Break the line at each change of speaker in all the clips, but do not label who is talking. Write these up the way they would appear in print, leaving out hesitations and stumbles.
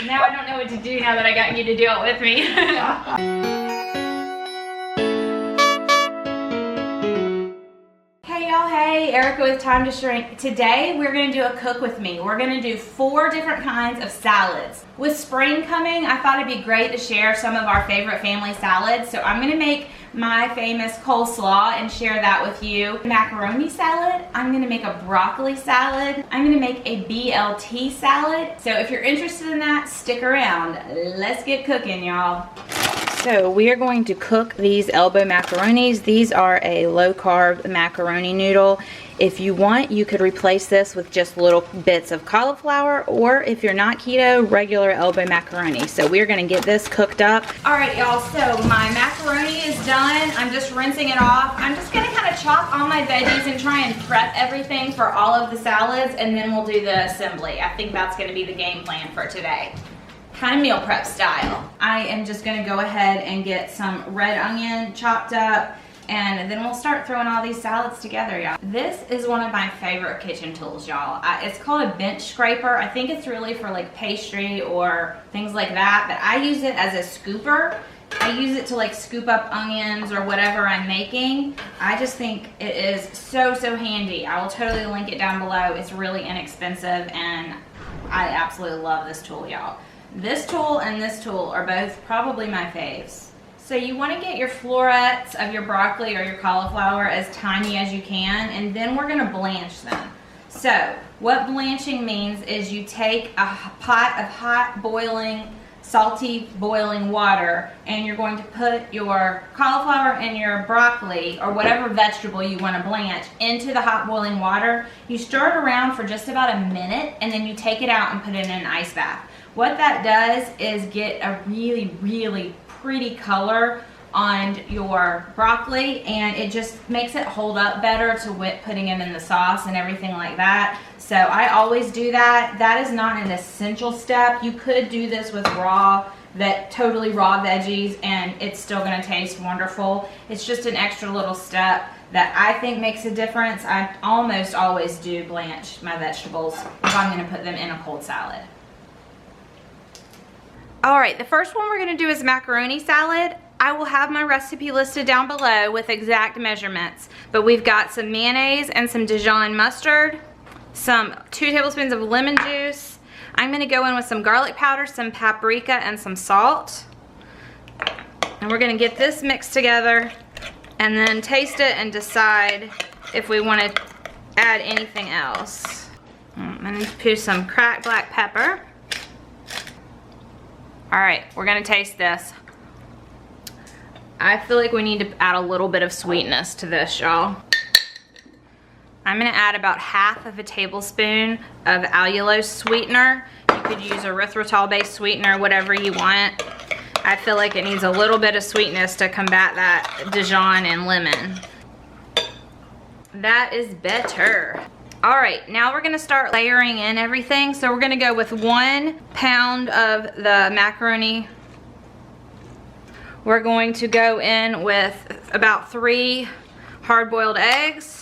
Now I don't know what to do now that I got you to do it with me. Hey y'all, hey, Erica with Time to Shrink. Today we're gonna do a cook with me. We're gonna do 4 different kinds of salads. With spring coming, I thought it'd be great to share some of our favorite family salads. So I'm gonna make my famous coleslaw and share that with you. Macaroni salad, I'm gonna make a broccoli salad, I'm gonna make a BLT salad. So if you're interested in that, stick around. Let's get cooking, y'all. So we are going to cook these elbow macaronis. These are a low carb macaroni noodle. If you want, you could replace this with just little bits of cauliflower, or if you're not keto, regular elbow macaroni. So we're gonna get this cooked up. All right, y'all, so my macaroni is done. I'm just rinsing it off. I'm just gonna kind of chop all my veggies and try and prep everything for all of the salads, and then we'll do the assembly. I think that's gonna be the game plan for today. Kind of meal prep style. I am just gonna go ahead and get some red onion chopped up, and then we'll start throwing all these salads together, y'all. This is one of my favorite kitchen tools, y'all. It's called a bench scraper. I think it's really for like pastry or things like that, but I use it as a scooper. I use it to like scoop up onions or whatever I'm making. I just think it is so, so handy. I will totally link it down below. It's really inexpensive, and I absolutely love this tool, y'all. This tool and this tool are both probably my faves. So you want to get your florets of your broccoli or your cauliflower as tiny as you can, and then we're going to blanch them. So what blanching means is you take a pot of hot boiling, salty boiling water, and you're going to put your cauliflower and your broccoli or whatever vegetable you want to blanch into the hot boiling water. You stir it around for just about a minute, and then you take it out and put it in an ice bath. What that does is get a really, really pretty color on your broccoli, and it just makes it hold up better to putting them in the sauce and everything like that. So I always do that. That is not an essential step. You could do this with totally raw veggies, and it's still gonna taste wonderful. It's just an extra little step that I think makes a difference. I almost always do blanch my vegetables if I'm gonna put them in a cold salad. All right, the first one we're gonna do is macaroni salad. I will have my recipe listed down below with exact measurements, but we've got some mayonnaise and some Dijon mustard, some 2 tablespoons of lemon juice. I'm gonna go in with some garlic powder, some paprika, and some salt. And we're gonna get this mixed together and then taste it and decide if we wanna add anything else. I'm gonna put some cracked black pepper. All right, we're gonna taste this. I feel like we need to add a little bit of sweetness to this, y'all. I'm gonna add about half of a tablespoon of allulose sweetener. You could use erythritol-based sweetener, whatever you want. I feel like it needs a little bit of sweetness to combat that Dijon and lemon. That is better. All right, now we're gonna start layering in everything. So we're gonna go with 1 pound of the macaroni. We're going to go in with about 3 hard-boiled eggs.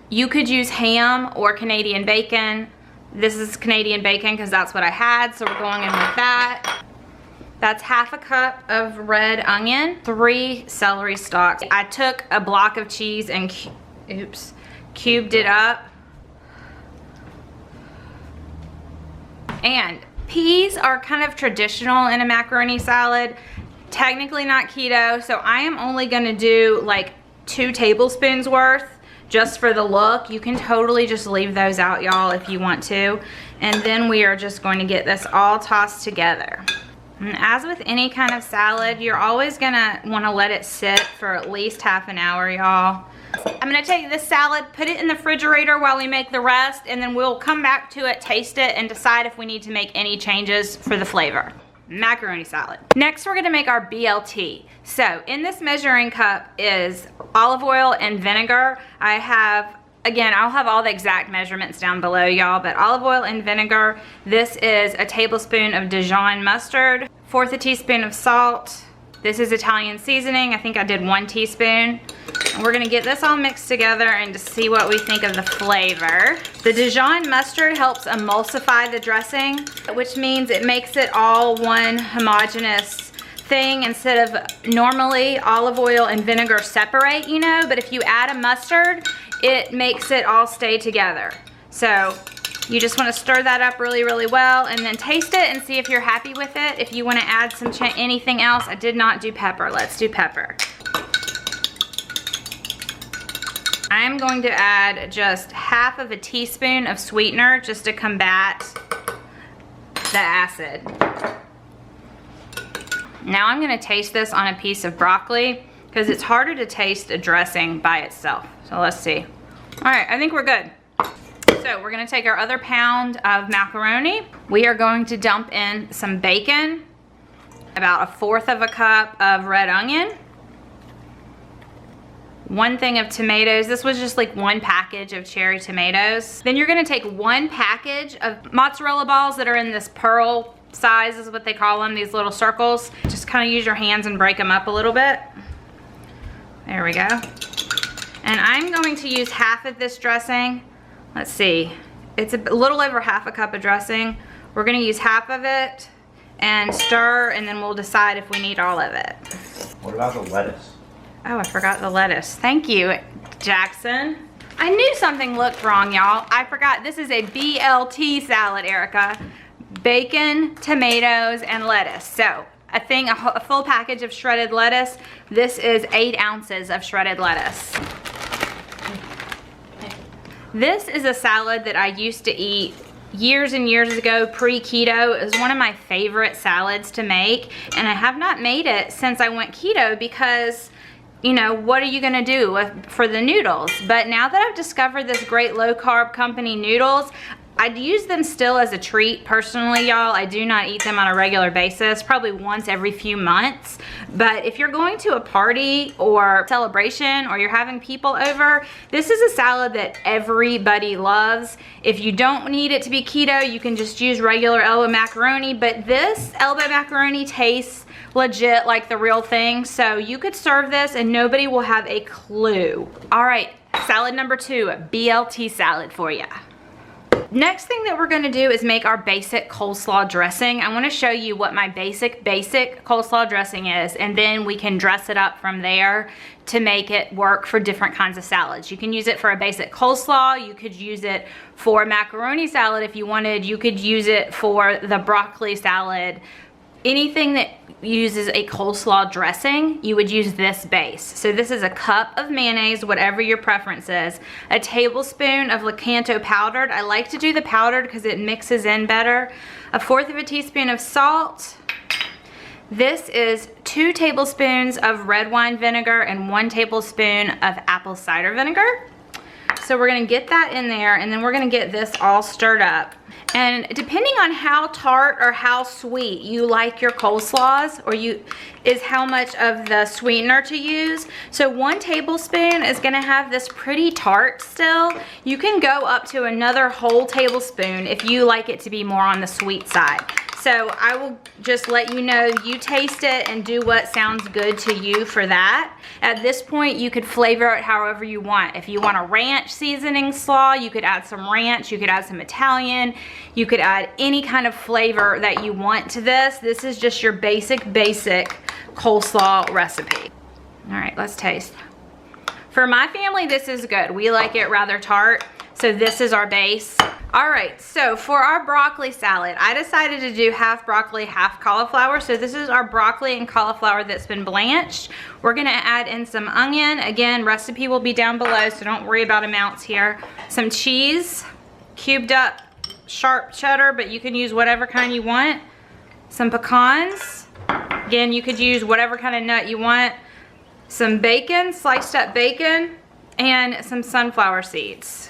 You could use ham or Canadian bacon. This is Canadian bacon because that's what I had, so we're going in with that. That's half a cup of red onion, 3 celery stalks. I took a block of cheese and cubed it up. And peas are kind of traditional in a macaroni salad. Technically not keto, so I am only gonna do like 2 tablespoons worth just for the look. You can totally just leave those out, y'all, if you want to. And then we are just going to get this all tossed together. And as with any kind of salad, you're always gonna wanna let it sit for at least half an hour, y'all. I'm gonna take this salad, put it in the refrigerator while we make the rest, and then we'll come back to it, taste it, and decide if we need to make any changes for the flavor. Macaroni salad. Next, we're gonna make our BLT. So in this measuring cup is olive oil and vinegar. Again, I'll have all the exact measurements down below, y'all, but olive oil and vinegar. This is a tablespoon of Dijon mustard, 1/4 teaspoon of salt. This is Italian seasoning. I think I did 1 teaspoon. And we're gonna get this all mixed together and just see what we think of the flavor. The Dijon mustard helps emulsify the dressing, which means it makes it all one homogeneous thing instead of normally olive oil and vinegar separate, you know, but if you add a mustard, it makes it all stay together. So you just want to stir that up really, really well and then taste it and see if you're happy with it. If you want to add some anything else, I did not do pepper. Let's do pepper. I'm going to add just half of a teaspoon of sweetener just to combat the acid. Now I'm going to taste this on a piece of broccoli because it's harder to taste a dressing by itself. So let's see. All right, I think we're good. So we're gonna take our other pound of macaroni. We are going to dump in some bacon, about 1/4 of a cup of red onion, 1 thing of tomatoes. This was just like 1 package of cherry tomatoes. Then you're gonna take 1 package of mozzarella balls that are in this pearl size is what they call them, these little circles. Just kind of use your hands and break them up a little bit. There we go. And I'm going to use half of this dressing. Let's see, it's a little over 1/2 cup of dressing. We're gonna use half of it and stir, and then we'll decide if we need all of it.
What about the lettuce?
Oh, I forgot the lettuce. Thank you, Jackson. I knew something looked wrong, y'all. I forgot, this is a BLT salad, Erica. Bacon, tomatoes, and lettuce. So, a full package of shredded lettuce. This is 8 ounces of shredded lettuce. This is a salad that I used to eat years and years ago, pre-keto. It was one of my favorite salads to make, and I have not made it since I went keto because, you know, what are you gonna do for the noodles? But now that I've discovered this great low carb company noodles, I'd use them still as a treat personally, y'all. I do not eat them on a regular basis, probably once every few months. But if you're going to a party or celebration or you're having people over, this is a salad that everybody loves. If you don't need it to be keto, you can just use regular elbow macaroni, but this elbow macaroni tastes legit like the real thing. So you could serve this and nobody will have a clue. All right, salad number 2, BLT salad for you. Next thing that we're gonna do is make our basic coleslaw dressing. I wanna show you what my basic coleslaw dressing is, and then we can dress it up from there to make it work for different kinds of salads. You can use it for a basic coleslaw, you could use it for macaroni salad if you wanted, you could use it for the broccoli salad. Anything that uses a coleslaw dressing, you would use this base. So this is a cup of mayonnaise, whatever your preference is, a tablespoon of Lakanto powdered. I like to do the powdered because it mixes in better. 1/4 of a teaspoon of salt. This is 2 tablespoons of red wine vinegar and 1 tablespoon of apple cider vinegar. So we're gonna get that in there, and then we're gonna get this all stirred up. And depending on how tart or how sweet you like your coleslaws, is how much of the sweetener to use. So 1 tablespoon is gonna have this pretty tart still. You can go up to another whole tablespoon if you like it to be more on the sweet side. So I will just let you know, you taste it and do what sounds good to you for that. At this point, you could flavor it however you want. If you want a ranch seasoning slaw, you could add some ranch, you could add some Italian, you could add any kind of flavor that you want to this. This is just your basic coleslaw recipe. All right, let's taste. For my family, this is good. We like it rather tart, so this is our base. All right, so for our broccoli salad, I decided to do half broccoli, half cauliflower. So this is our broccoli and cauliflower that's been blanched. We're gonna add in some onion. Again, recipe will be down below, so don't worry about amounts here. Some cheese, cubed up sharp cheddar, but you can use whatever kind you want. Some pecans. Again, you could use whatever kind of nut you want. Some bacon, sliced up bacon, and some sunflower seeds.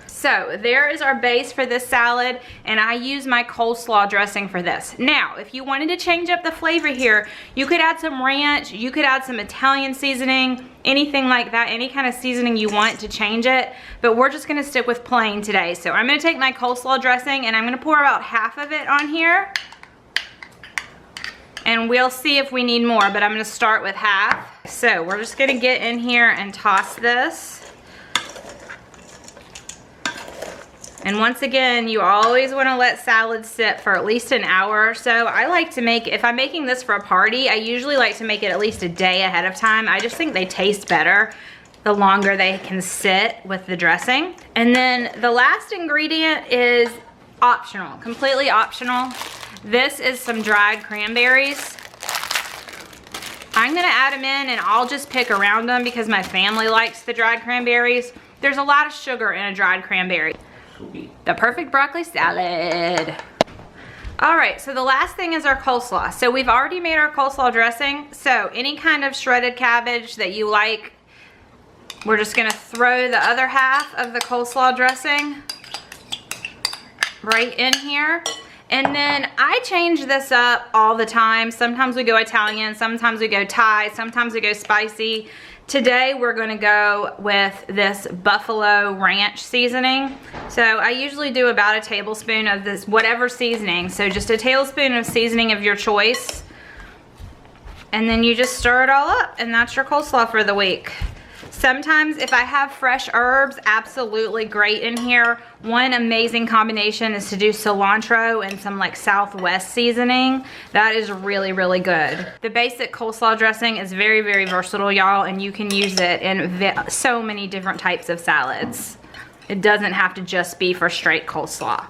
So there is our base for this salad, and I use my coleslaw dressing for this. Now, if you wanted to change up the flavor here, you could add some ranch, you could add some Italian seasoning, anything like that, any kind of seasoning you want to change it, but we're just gonna stick with plain today. So I'm gonna take my coleslaw dressing and I'm gonna pour about half of it on here. And we'll see if we need more, but I'm gonna start with half. So we're just gonna get in here and toss this. And once again, you always wanna let salads sit for at least an hour or so. I like to make, if I'm making this for a party, I usually like to make it at least a day ahead of time. I just think they taste better the longer they can sit with the dressing. And then the last ingredient is optional, completely optional. This is some dried cranberries. I'm gonna add them in and I'll just pick around them because my family likes the dried cranberries. There's a lot of sugar in a dried cranberry. The perfect broccoli salad. All right, so the last thing is our coleslaw. So we've already made our coleslaw dressing. So any kind of shredded cabbage that you like, we're just gonna throw the other half of the coleslaw dressing right in here. And then I change this up all the time. Sometimes we go Italian, sometimes we go Thai, sometimes we go spicy. Today we're gonna go with this buffalo ranch seasoning. So I usually do about a tablespoon of this, whatever seasoning. So just a tablespoon of seasoning of your choice. And then you just stir it all up and that's your coleslaw for the week. Sometimes if I have fresh herbs, absolutely great in here. One amazing combination is to do cilantro and some like Southwest seasoning. That is really, really good. The basic coleslaw dressing is very, very versatile, y'all, and you can use it in so many different types of salads. It doesn't have to just be for straight coleslaw.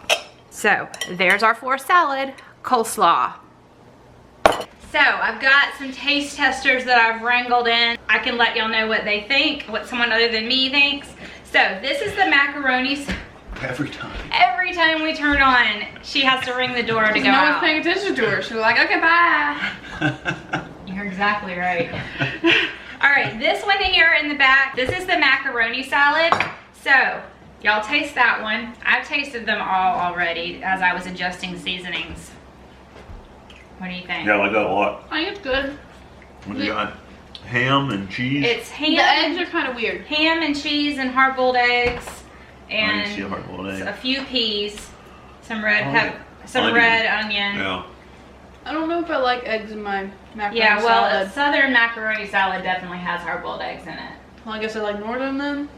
So there's our fourth salad, coleslaw. So I've got some taste testers that I've wrangled in. I can let y'all know what they think, what someone other than me thinks. So this is the macaroni.
Every time.
Every time we turn on, she has to ring the door to go out.
No one's paying attention to her. She's like, okay, bye.
You're exactly right. All right, this one here in the back, this is the macaroni salad. So y'all taste that one. I've tasted them all already as I was adjusting seasonings. What do you think?
Yeah, I like that a lot.
I think it's good.
What do you got? Ham and cheese?
It's ham.
The eggs are kind of weird.
Ham and cheese and hard-boiled eggs. And
I didn't see a hard-boiled egg.
a few peas. Some red onion.
Yeah.
I don't know if I like eggs in my macaroni
Yeah, well,
salad.
a southern macaroni salad definitely has hard-boiled eggs in it.
Well, I guess I like northern then.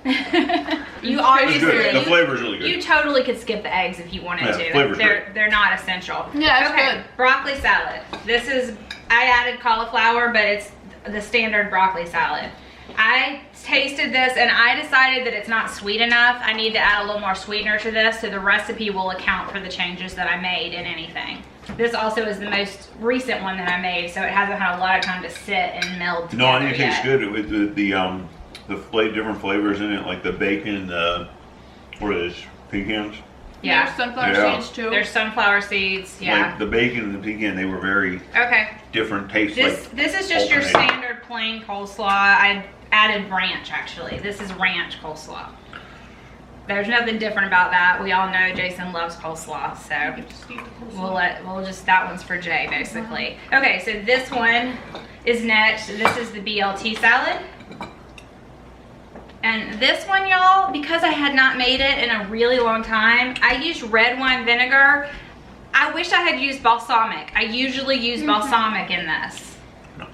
You
It's
obviously,
good. The flavor's really good.
you totally could skip the eggs if you wanted
Yeah,
to.
flavor's
They're not essential.
Yeah, it's
okay,
good.
broccoli salad. This is, I added cauliflower, but it's the standard broccoli salad. I tasted this and I decided that it's not sweet enough. I need to add a little more sweetener to this, so the recipe will account for the changes that I made in anything. This also is the most recent one that I made, so it hasn't had a lot of time to sit and meld together.
No, I think it tastes
yet.
good with the different flavors in it, like the bacon, what are those, pecans?
Yeah.
There's sunflower
Yeah.
seeds too.
There's sunflower seeds, yeah.
Like the bacon and the pecan, they were very
Okay.
different tastes.
This is just your
alternating.
standard plain coleslaw. I added ranch actually. This is ranch coleslaw. There's nothing different about that. We all know Jason loves coleslaw, so that one's for Jay basically. Okay, so this one is next. This is the BLT salad. And this one, y'all, because I had not made it in a really long time, I used red wine vinegar. I wish I had used balsamic. I usually use balsamic in this.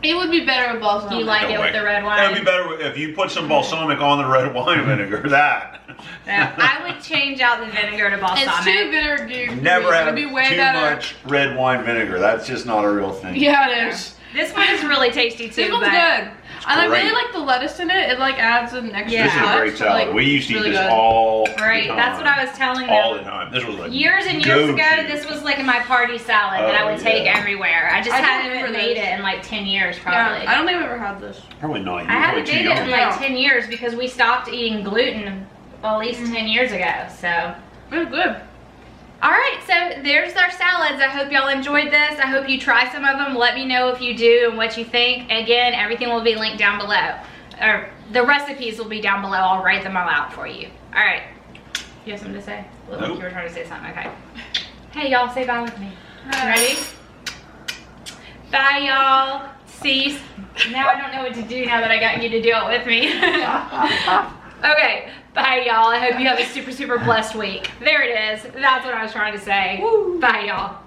It would be better with balsamic.
Do you like it with the red wine?
It would be better if you put some balsamic on the red wine vinegar. That.
I would change out the vinegar to balsamic.
It's too bitter, dude.
Never
It'd
have
be way
too
better.
much red wine vinegar. That's just not a real thing.
Yeah, it is.
This one is really tasty too.
This one's
but
good. And I
great.
really like the lettuce in it. It like adds an extra
Yeah.
This is a
touch,
great
but,
salad.
like,
We used to eat
really
this
good.
all
Right,
the time.
that's what I was telling
All the
them.
time. This was like
Years and years ago,
go-to.
this was like my party salad that I would take
yeah.
everywhere. I just
I don't
hadn't
remember
made
this.
it in like 10 years probably.
Yeah, I don't think I've ever had this.
Probably not.
I haven't
You're
made
probably
it in
too young.
like 10 years because we stopped eating gluten at least 10 years ago, so.
It's good.
All right, so there's our salads. I hope y'all enjoyed this. I hope you try some of them. Let me know if you do and what you think. Again, everything will be linked down below. Or the recipes will be down below. I'll write them all out for you. All right. You have something to say? Look like
Nope.
you were trying to say something. Okay. Hey, y'all, say bye with me. Ready? Bye, y'all. See, now I don't know what to do now that I got you to do it with me. Okay, bye, y'all. I hope you have a super, super blessed week. There it is. That's what I was trying to say. Bye, y'all.